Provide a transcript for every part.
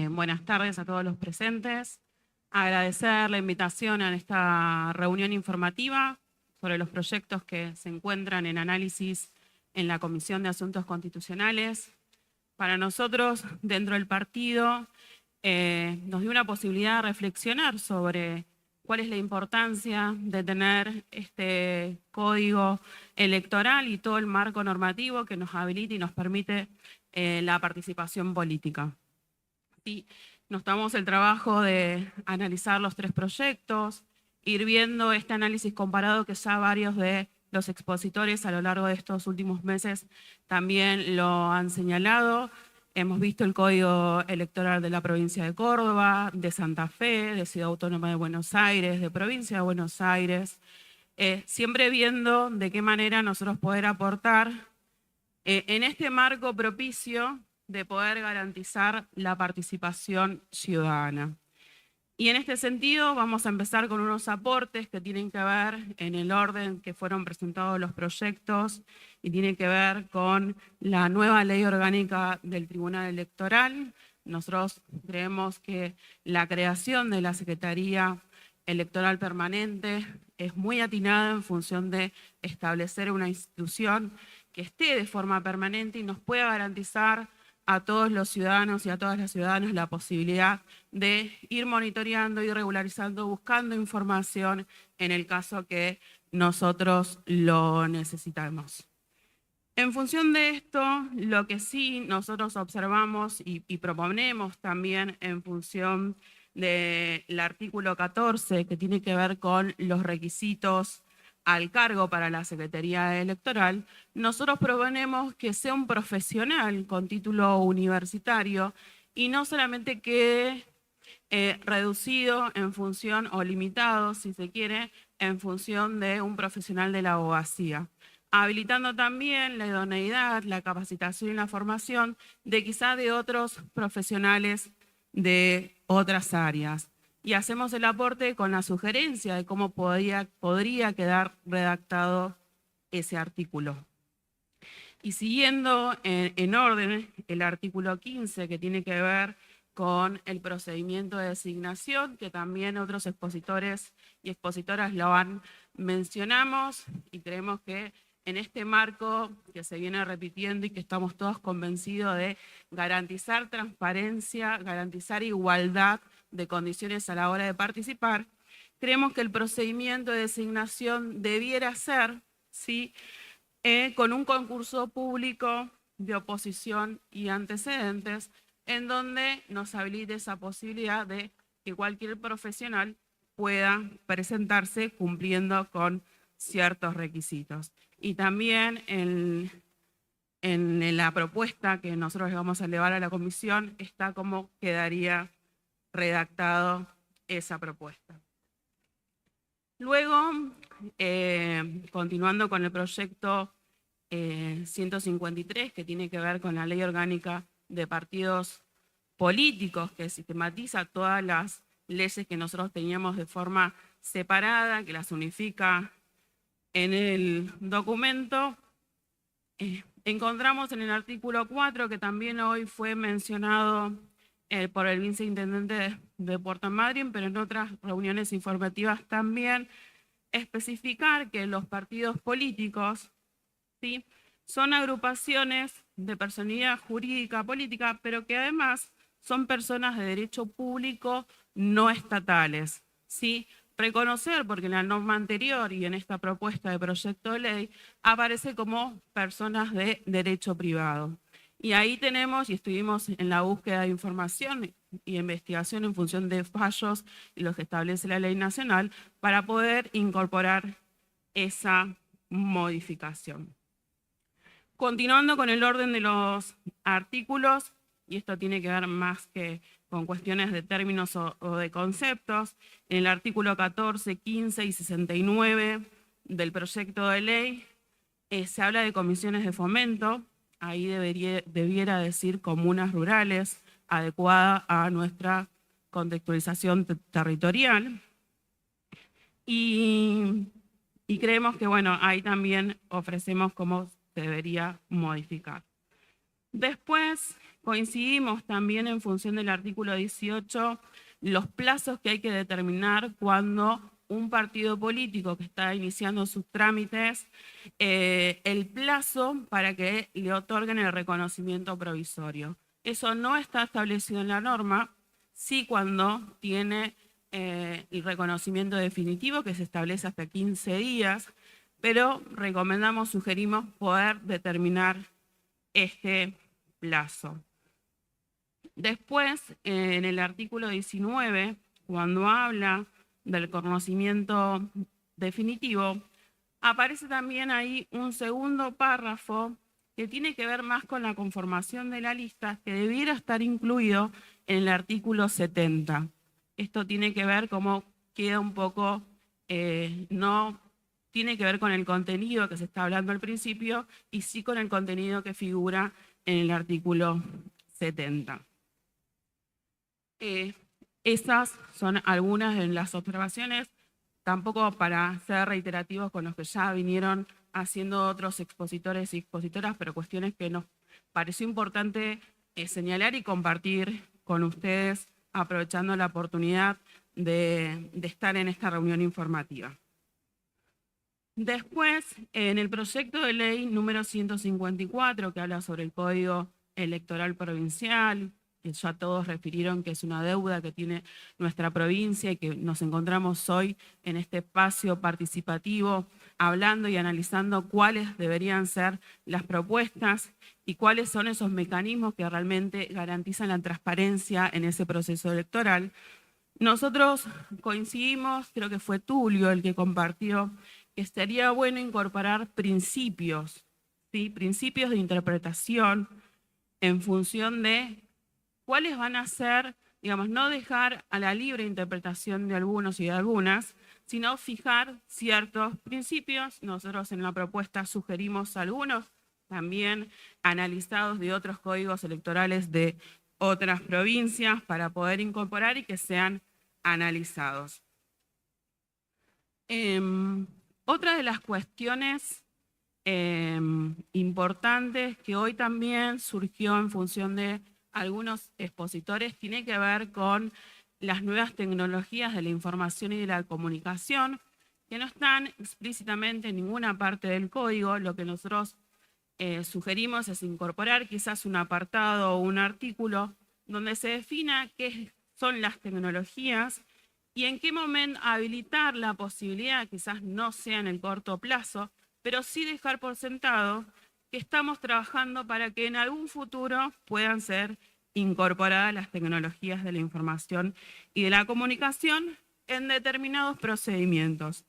Buenas tardes a todos los presentes. Agradecer la invitación a esta reunión informativa sobre los proyectos que se encuentran en análisis en la Comisión de Asuntos Constitucionales. Para nosotros, dentro del partido, nos dio una posibilidad de reflexionar sobre cuál es la importancia de tener este código electoral y todo el marco normativo que nos habilita y nos permite la participación política. Sí, nos tomamos el trabajo de analizar los tres proyectos, ir viendo este análisis comparado que ya varios de los expositores a lo largo de estos últimos meses también lo han señalado. Hemos visto el Código Electoral de la provincia de Córdoba, de Santa Fe, de Ciudad Autónoma de Buenos Aires, de provincia de Buenos Aires, siempre viendo de qué manera nosotros poder aportar en este marco propicio de poder garantizar la participación ciudadana. Y en este sentido vamos a empezar con unos aportes que tienen que ver en el orden que fueron presentados los proyectos y tienen que ver con la nueva ley orgánica del Tribunal Electoral. Nosotros creemos que la creación de la Secretaría Electoral Permanente es muy atinada en función de establecer una institución que esté de forma permanente y nos pueda garantizar a todos los ciudadanos y a todas las ciudadanas la posibilidad de ir monitoreando, ir regularizando, buscando información en el caso que nosotros lo necesitamos. En función de esto, lo que sí nosotros observamos y proponemos también en función del artículo 14, que tiene que ver con los requisitos al cargo para la Secretaría Electoral, nosotros proponemos que sea un profesional con título universitario y no solamente quede reducido en función o limitado, si se quiere, en función de un profesional de la abogacía, habilitando también la idoneidad, la capacitación y la formación de quizá de otros profesionales de otras áreas. Y hacemos el aporte con la sugerencia de cómo podría quedar redactado ese artículo. Y siguiendo en orden el artículo 15, que tiene que ver con el procedimiento de designación, que también otros expositores y expositoras lo mencionamos, y creemos que en este marco que se viene repitiendo y que estamos todos convencidos de garantizar transparencia, garantizar igualdad de condiciones a la hora de participar, creemos que el procedimiento de designación debiera ser, ¿sí?, con un concurso público de oposición y antecedentes, en donde nos habilite esa posibilidad de que cualquier profesional pueda presentarse cumpliendo con ciertos requisitos. Y también en la propuesta que nosotros le vamos a elevar a la comisión está cómo quedaría redactado esa propuesta. Luego, continuando con el proyecto 153, que tiene que ver con la ley orgánica de partidos políticos, que sistematiza todas las leyes que nosotros teníamos de forma separada, que las unifica en el documento, encontramos en el artículo 4, que también hoy fue mencionado por el viceintendente de Puerto Madryn, pero en otras reuniones informativas también, especificar que los partidos políticos, ¿sí?, son agrupaciones de personalidad jurídica política, pero que además son personas de derecho público no estatales, ¿sí? Reconocer, porque en la norma anterior y en esta propuesta de proyecto de ley aparece como personas de derecho privado. Y ahí tenemos, y estuvimos en la búsqueda de información y investigación en función de fallos y los que establece la ley nacional, para poder incorporar esa modificación. Continuando con el orden de los artículos, y esto tiene que ver más que con cuestiones de términos o de conceptos, en el artículo 14, 15 y 69 del proyecto de ley se habla de comisiones de fomento, ahí debiera decir comunas rurales, adecuada a nuestra contextualización territorial. Y creemos que, bueno, ahí también ofrecemos cómo se debería modificar. Después coincidimos también en función del artículo 18 los plazos que hay que determinar cuando un partido político que está iniciando sus trámites, el plazo para que le otorguen el reconocimiento provisorio. Eso no está establecido en la norma, sí cuando tiene el reconocimiento definitivo, que se establece hasta 15 días, pero recomendamos, sugerimos poder determinar este plazo. Después, en el artículo 19, cuando habla del conocimiento definitivo, aparece también ahí un segundo párrafo que tiene que ver más con la conformación de la lista, que debiera estar incluido en el artículo 70. Esto tiene que ver cómo queda un poco, no tiene que ver con el contenido que se está hablando al principio, y sí con el contenido que figura en el artículo 70. Esas son algunas de las observaciones, tampoco para ser reiterativos con los que ya vinieron haciendo otros expositores y expositoras, pero cuestiones que nos pareció importante señalar y compartir con ustedes, aprovechando la oportunidad de estar en esta reunión informativa. Después, en el proyecto de ley número 154, que habla sobre el Código Electoral Provincial, que ya todos refirieron que es una deuda que tiene nuestra provincia y que nos encontramos hoy en este espacio participativo hablando y analizando cuáles deberían ser las propuestas y cuáles son esos mecanismos que realmente garantizan la transparencia en ese proceso electoral. Nosotros coincidimos, creo que fue Tulio el que compartió, que estaría bueno incorporar principios, ¿sí? Principios de interpretación en función de cuáles van a ser, digamos, no dejar a la libre interpretación de algunos y de algunas, sino fijar ciertos principios. Nosotros en la propuesta sugerimos algunos, también analizados de otros códigos electorales de otras provincias, para poder incorporar y que sean analizados. Otra de las cuestiones importantes que hoy también surgió en función de algunos expositores tiene que ver con las nuevas tecnologías de la información y de la comunicación, que no están explícitamente en ninguna parte del código. Lo que nosotros sugerimos es incorporar quizás un apartado o un artículo donde se defina qué son las tecnologías y en qué momento habilitar la posibilidad, quizás no sea en el corto plazo, pero sí dejar por sentado que estamos trabajando para que en algún futuro puedan ser incorporadas las tecnologías de la información y de la comunicación en determinados procedimientos,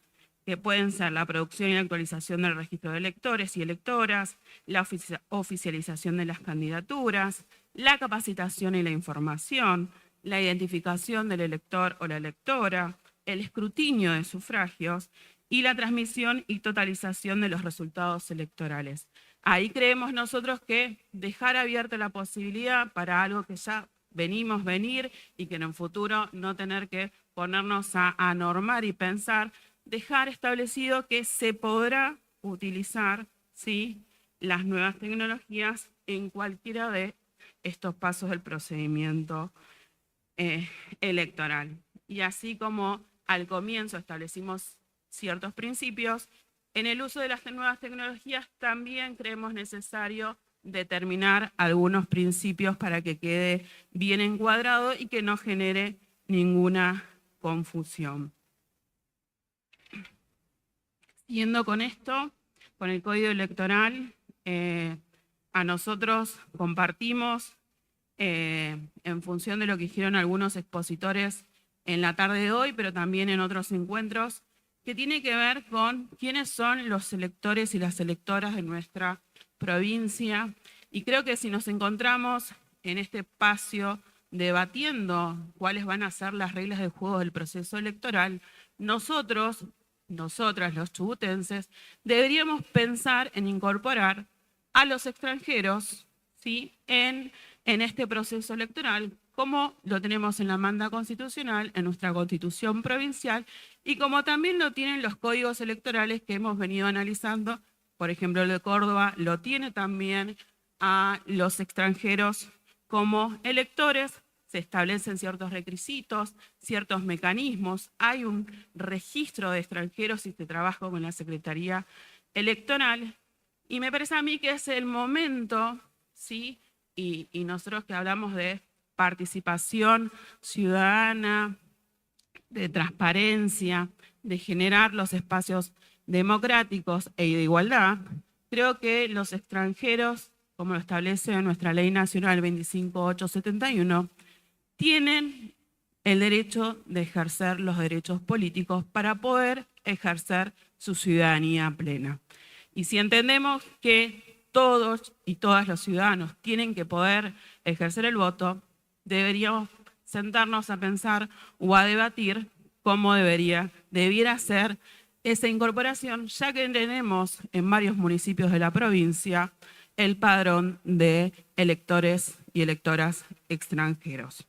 que pueden ser la producción y actualización del registro de electores y electoras, la oficialización de las candidaturas, la capacitación y la información, la identificación del elector o la electora, el escrutinio de sufragios y la transmisión y totalización de los resultados electorales. Ahí creemos nosotros que dejar abierta la posibilidad para algo que ya venir y que en un futuro no tener que ponernos a normar y pensar, dejar establecido que se podrá utilizar, ¿sí?, las nuevas tecnologías en cualquiera de estos pasos del procedimiento electoral. Y así como al comienzo establecimos ciertos principios, en el uso de las nuevas tecnologías también creemos necesario determinar algunos principios para que quede bien encuadrado y que no genere ninguna confusión. Siguiendo con esto, con el Código Electoral, a nosotros compartimos, en función de lo que dijeron algunos expositores en la tarde de hoy, pero también en otros encuentros, que tiene que ver con quiénes son los electores y las electoras de nuestra provincia. Y creo que si nos encontramos en este espacio debatiendo cuáles van a ser las reglas de juego del proceso electoral, nosotras, los chubutenses, deberíamos pensar en incorporar a los extranjeros, ¿sí?, en este proceso electoral, como lo tenemos en la manda constitucional, en nuestra constitución provincial, y como también lo tienen los códigos electorales que hemos venido analizando. Por ejemplo, el de Córdoba lo tiene también, a los extranjeros como electores. Se establecen ciertos requisitos, ciertos mecanismos. Hay un registro de extranjeros y se trabaja con la Secretaría Electoral. Y me parece a mí que es el momento, ¿sí? Y nosotros que hablamos de participación ciudadana, de transparencia, de generar los espacios democráticos e de igualdad, creo que los extranjeros, como lo establece nuestra Ley Nacional 25871, tienen el derecho de ejercer los derechos políticos para poder ejercer su ciudadanía plena. Y si entendemos que todos y todas los ciudadanos tienen que poder ejercer el voto, deberíamos sentarnos a pensar o a debatir cómo debiera ser esa incorporación, ya que tenemos en varios municipios de la provincia el padrón de electores y electoras extranjeros.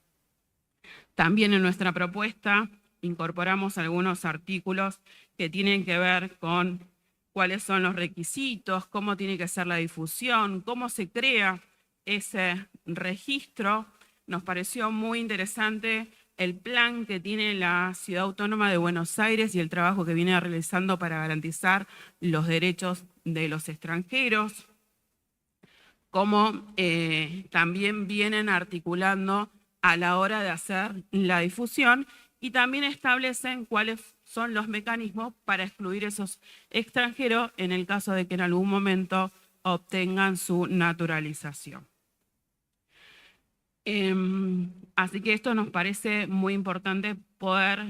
También en nuestra propuesta incorporamos algunos artículos que tienen que ver con cuáles son los requisitos, cómo tiene que ser la difusión, cómo se crea ese registro. Nos pareció muy interesante el plan que tiene la Ciudad Autónoma de Buenos Aires y el trabajo que viene realizando para garantizar los derechos de los extranjeros, cómo también vienen articulando a la hora de hacer la difusión y también establecen cuáles son los mecanismos para excluir esos extranjeros en el caso de que en algún momento obtengan su naturalización. Así que esto nos parece muy importante poder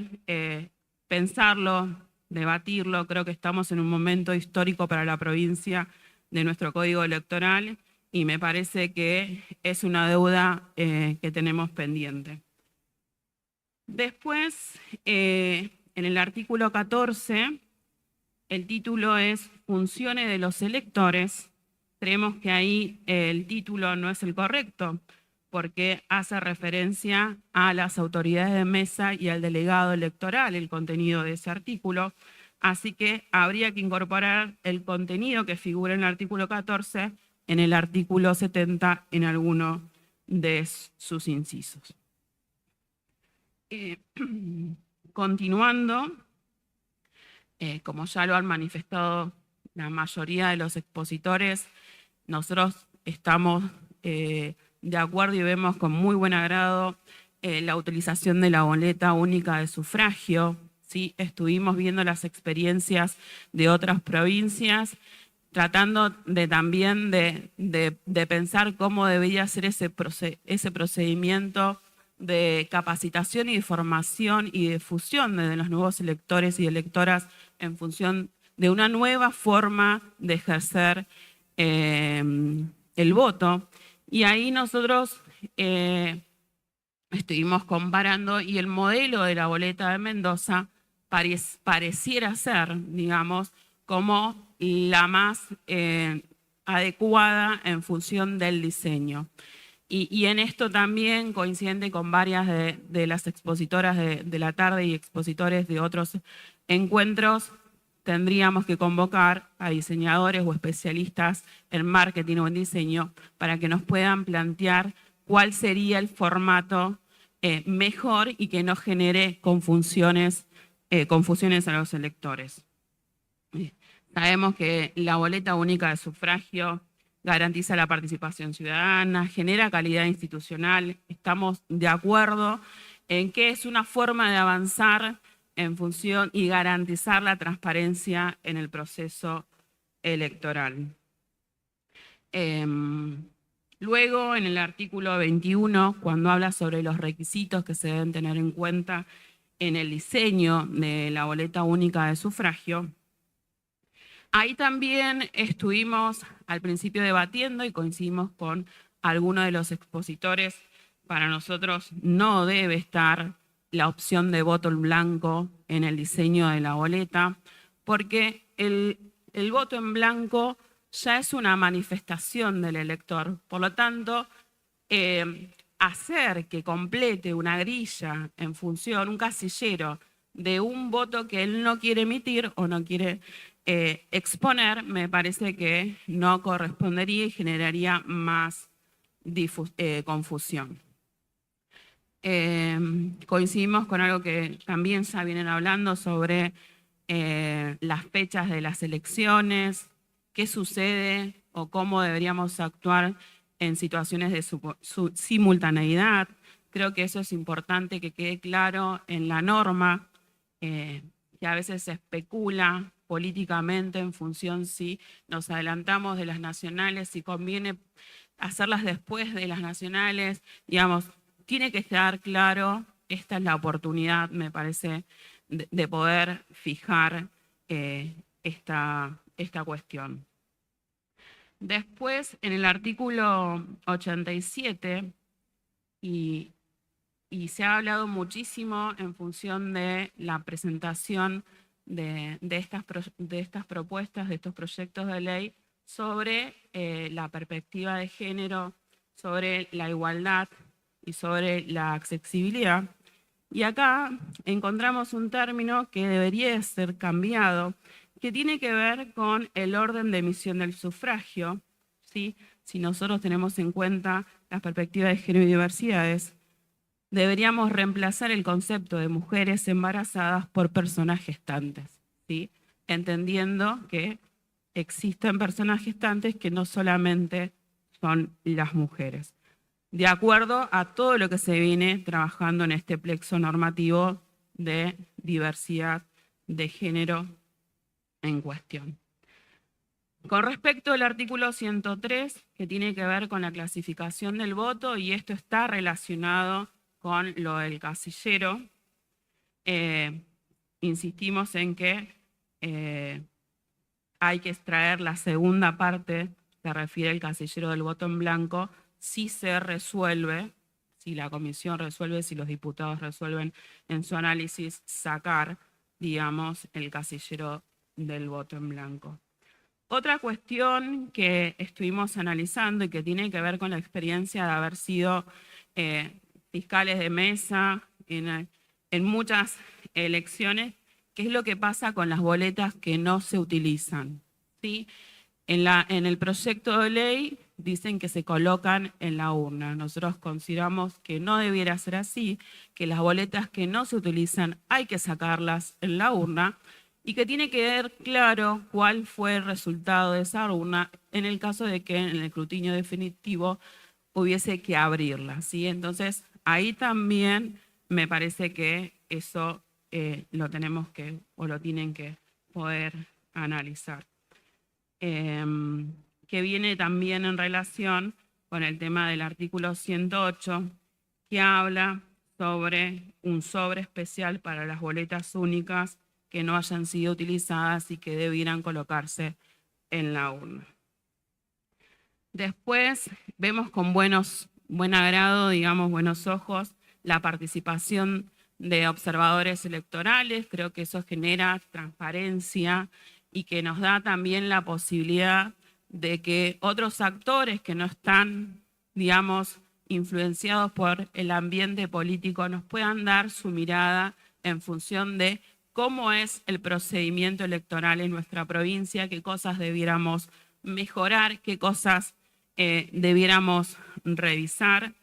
pensarlo, debatirlo. Creo que estamos en un momento histórico para la provincia de nuestro código electoral y me parece que es una deuda que tenemos pendiente. Después, en el artículo 14, el título es Funciones de los electores. Creemos que ahí el título no es el correcto, porque hace referencia a las autoridades de mesa y al delegado electoral, el contenido de ese artículo. Así que habría que incorporar el contenido que figura en el artículo 14 en el artículo 70 en alguno de sus incisos. Continuando, como ya lo han manifestado la mayoría de los expositores, nosotros estamos de acuerdo y vemos con muy buen agrado la utilización de la boleta única de sufragio. ¿Sí? Estuvimos viendo las experiencias de otras provincias, tratando también de pensar cómo debería ser ese procedimiento de capacitación y de formación y de difusión de los nuevos electores y electoras en función de una nueva forma de ejercer el voto. Y ahí nosotros estuvimos comparando y el modelo de la boleta de Mendoza pareciera ser, digamos, como la más adecuada en función del diseño. Y en esto también coincide con varias de las expositoras de la tarde y expositores de otros encuentros. Tendríamos que convocar a diseñadores o especialistas en marketing o en diseño para que nos puedan plantear cuál sería el formato mejor y que no genere confusiones a los electores. Sabemos que la boleta única de sufragio garantiza la participación ciudadana, genera calidad institucional. Estamos de acuerdo en que es una forma de avanzar en función y garantizar la transparencia en el proceso electoral. Luego, en el artículo 21, cuando habla sobre los requisitos que se deben tener en cuenta en el diseño de la boleta única de sufragio, ahí también estuvimos al principio debatiendo y coincidimos con algunos de los expositores. Para nosotros no debe estar la opción de voto en blanco en el diseño de la boleta, porque el voto en blanco ya es una manifestación del elector. Por lo tanto, hacer que complete una grilla en función, un casillero, de un voto que él no quiere emitir o no quiere exponer, me parece que no correspondería y generaría más confusión. Coincidimos con algo que también ya vienen hablando sobre las fechas de las elecciones, qué sucede o cómo deberíamos actuar en situaciones de simultaneidad. Creo que eso es importante que quede claro en la norma, que a veces se especula políticamente en función si nos adelantamos de las nacionales, si conviene hacerlas después de las nacionales, digamos, tiene que estar claro, esta es la oportunidad, me parece, de poder fijar esta cuestión. Después, en el artículo 87, y se ha hablado muchísimo en función de la presentación de estas propuestas, de estos proyectos de ley, sobre la perspectiva de género, sobre la igualdad y sobre la accesibilidad. Y acá encontramos un término que debería ser cambiado, que tiene que ver con el orden de emisión del sufragio, ¿sí? Si nosotros tenemos en cuenta las perspectivas de género y diversidades, deberíamos reemplazar el concepto de mujeres embarazadas por personas gestantes, ¿sí? Entendiendo que existen personas gestantes que no solamente son las mujeres, de acuerdo a todo lo que se viene trabajando en este plexo normativo de diversidad de género en cuestión. Con respecto al artículo 103, que tiene que ver con la clasificación del voto, y esto está relacionado con lo del casillero, insistimos en que hay que extraer la segunda parte que refiere al casillero del voto en blanco, si se resuelve, si la comisión resuelve, si los diputados resuelven en su análisis sacar, digamos, el casillero del voto en blanco. Otra cuestión que estuvimos analizando y que tiene que ver con la experiencia de haber sido fiscales de mesa en muchas elecciones, ¿qué es lo que pasa con las boletas que no se utilizan? ¿Sí? En el proyecto de ley dicen que se colocan en la urna. Nosotros consideramos que no debiera ser así, que las boletas que no se utilizan hay que sacarlas en la urna y que tiene que ver claro cuál fue el resultado de esa urna en el caso de que en el escrutinio definitivo hubiese que abrirla, ¿sí? Entonces, ahí también me parece que eso lo tenemos que, o lo tienen que poder analizar. Que viene también en relación con el tema del artículo 108, que habla sobre un sobre especial para las boletas únicas que no hayan sido utilizadas y que debieran colocarse en la urna. Después vemos con buen agrado, digamos, buenos ojos, la participación de observadores electorales. Creo que eso genera transparencia y que nos da también la posibilidad de que otros actores que no están, digamos, influenciados por el ambiente político nos puedan dar su mirada en función de cómo es el procedimiento electoral en nuestra provincia, qué cosas debiéramos mejorar, qué cosas debiéramos revisar.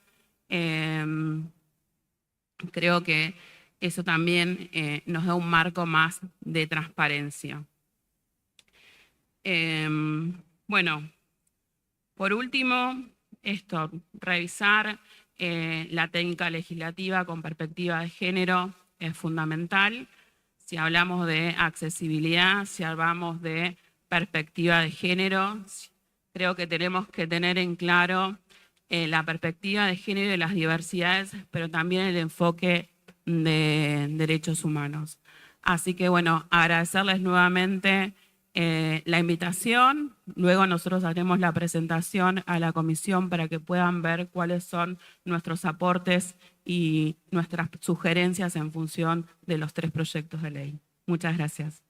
Creo que eso también nos da un marco más de transparencia. Bueno, por último, revisar la técnica legislativa con perspectiva de género es fundamental. Si hablamos de accesibilidad, si hablamos de perspectiva de género, creo que tenemos que tener en claro la perspectiva de género y de las diversidades, pero también el enfoque de derechos humanos. Así que bueno, agradecerles nuevamente la invitación. Luego nosotros haremos la presentación a la comisión para que puedan ver cuáles son nuestros aportes y nuestras sugerencias en función de los 3 proyectos de ley. Muchas gracias.